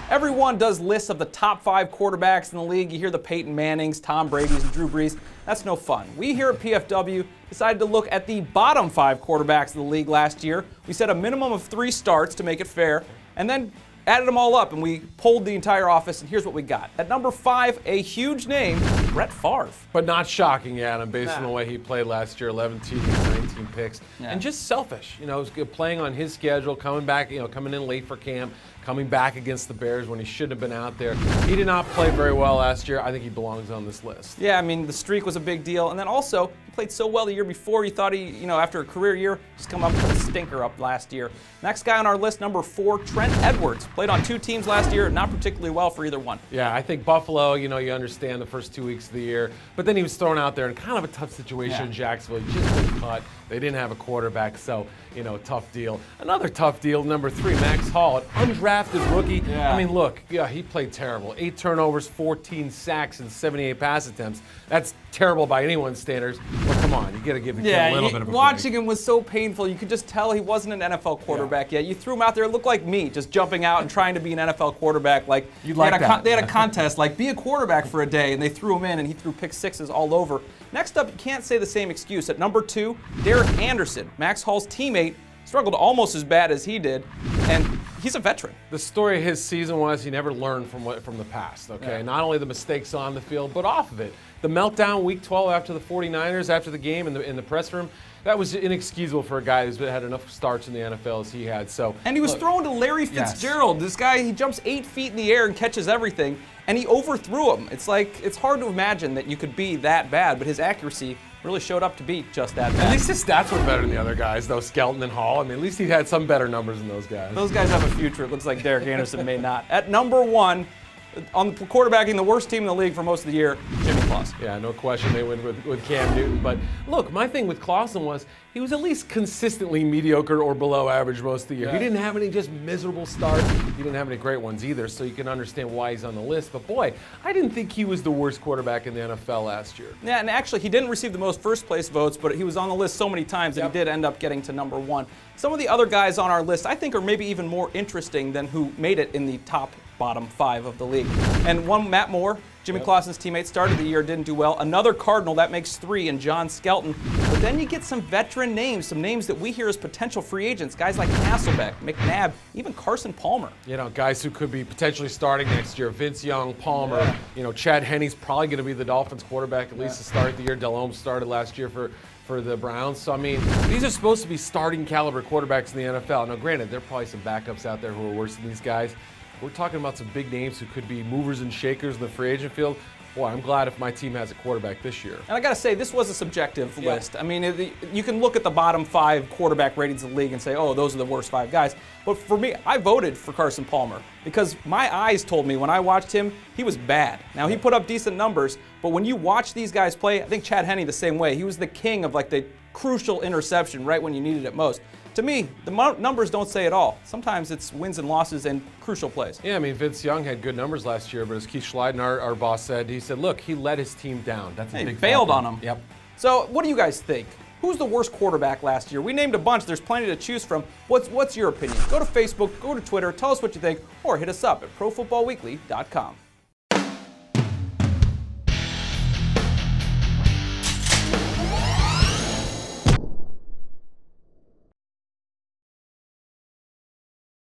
Everyone does lists of the top 5 quarterbacks in the league. You hear the Peyton Mannings, Tom Brady's, and Drew Brees. That's no fun. We here at PFW decided to look at the bottom 5 quarterbacks of the league last year. We set a minimum of 3 starts to make it fair, and then added them all up, and we polled the entire office, and here's what we got. At number 5, a huge name, Brett Favre. But not shocking, Adam, based on the way he played last year, 11 TDs, 19 picks, and just selfish. You know, playing on his schedule, coming back, coming in late for camp, coming back against the Bears when he shouldn't have been out there. He did not play very well last year. I think he belongs on this list. Yeah, I mean, the streak was a big deal, and then also, he played so well the year before, you thought he, after a career year, just come up with a stinker up last year. Next guy on our list, number 4, Trent Edwards. Played on 2 teams last year, not particularly well for either one. Yeah, I think Buffalo, you understand the first 2 weeks of the year, but then he was thrown out there in kind of a tough situation in Jacksonville. He just couldn't cut. They didn't have a quarterback, so, tough deal. Another tough deal, number 3, Max Hall, an undrafted rookie. Yeah. I mean, look, he played terrible. 8 turnovers, 14 sacks, and 78 pass attempts. That's terrible by anyone's standards, but come on, you got to give the kid a little bit of a watching him was so painful. You could just tell he wasn't an NFL quarterback yet. You threw him out there, it looked like me, just jumping out and trying to be an NFL quarterback. Like, they had a contest, like, be a quarterback for a day, and they threw him in, and he threw pick sixes all over. Next up, you can't say the same excuse. At number 2, Derek Anderson, Max Hall's teammate, struggled almost as bad as he did, and he's a veteran. The story of his season was he never learned from the past, okay? Yeah. Not only the mistakes on the field, but off of it. The meltdown week 12 after the 49ers, after the game in the press room, that was inexcusable for a guy who's had enough starts in the NFL as he had. And he was throwing to Larry Fitzgerald. Yes. This guy, he jumps 8 feet in the air and catches everything, and he overthrew him. It's like, it's hard to imagine that you could be that bad, but his accuracy really showed up to be just that bad. At least his stats were better than the other guys, though, Skelton and Hall. I mean, at least he had some better numbers than those guys. Those guys have a future. It looks like Derek Anderson may not. At number 1, on quarterbacking the worst team in the league for most of the year, Jimmy Clausen. Yeah, no question they win with Cam Newton. But look, my thing with Clausen was he was at least consistently mediocre or below average most of the year. Yeah. He didn't have any just miserable starts. He didn't have any great ones either, so you can understand why he's on the list. But boy, I didn't think he was the worst quarterback in the NFL last year. Yeah, and actually he didn't receive the most first-place votes, but he was on the list so many times that he did end up getting to number 1. Some of the other guys on our list I think are maybe even more interesting than who made it in the bottom 5 of the league. And one, Matt Moore, Jimmy Clausen's teammate, started the year, didn't do well. Another Cardinal, that makes 3, and John Skelton. But then you get some veteran names, some names that we hear as potential free agents, guys like Hasselbeck, McNabb, even Carson Palmer. Guys who could be potentially starting next year. Vince Young, Palmer, Chad Henne's probably going to be the Dolphins quarterback, at least to start the year. Delhomme started last year for the Browns. So, I mean, these are supposed to be starting caliber quarterbacks in the NFL. Now, granted, there are probably some backups out there who are worse than these guys. We're talking about some big names who could be movers and shakers in the free agent field. Boy, I'm glad if my team has a quarterback this year. And I got to say, this was a subjective list. I mean, you can look at the bottom 5 quarterback ratings of the league and say, oh, those are the worst 5 guys. But for me, I voted for Carson Palmer because my eyes told me when I watched him, he was bad. Now, he put up decent numbers, but when you watch these guys play, I think Chad Henne the same way. He was the king of like the crucial interception right when you needed it most. To me, the numbers don't say it all. Sometimes it's wins and losses and crucial plays. Yeah, I mean, Vince Young had good numbers last year, but as Keith Schleiden, our boss, said, he said, look, he let his team down. That's a big bailed on him. Yep. So what do you guys think? Who's the worst quarterback last year? We named a bunch. There's plenty to choose from. What's your opinion? Go to Facebook, go to Twitter, tell us what you think, or hit us up at ProFootballWeekly.com.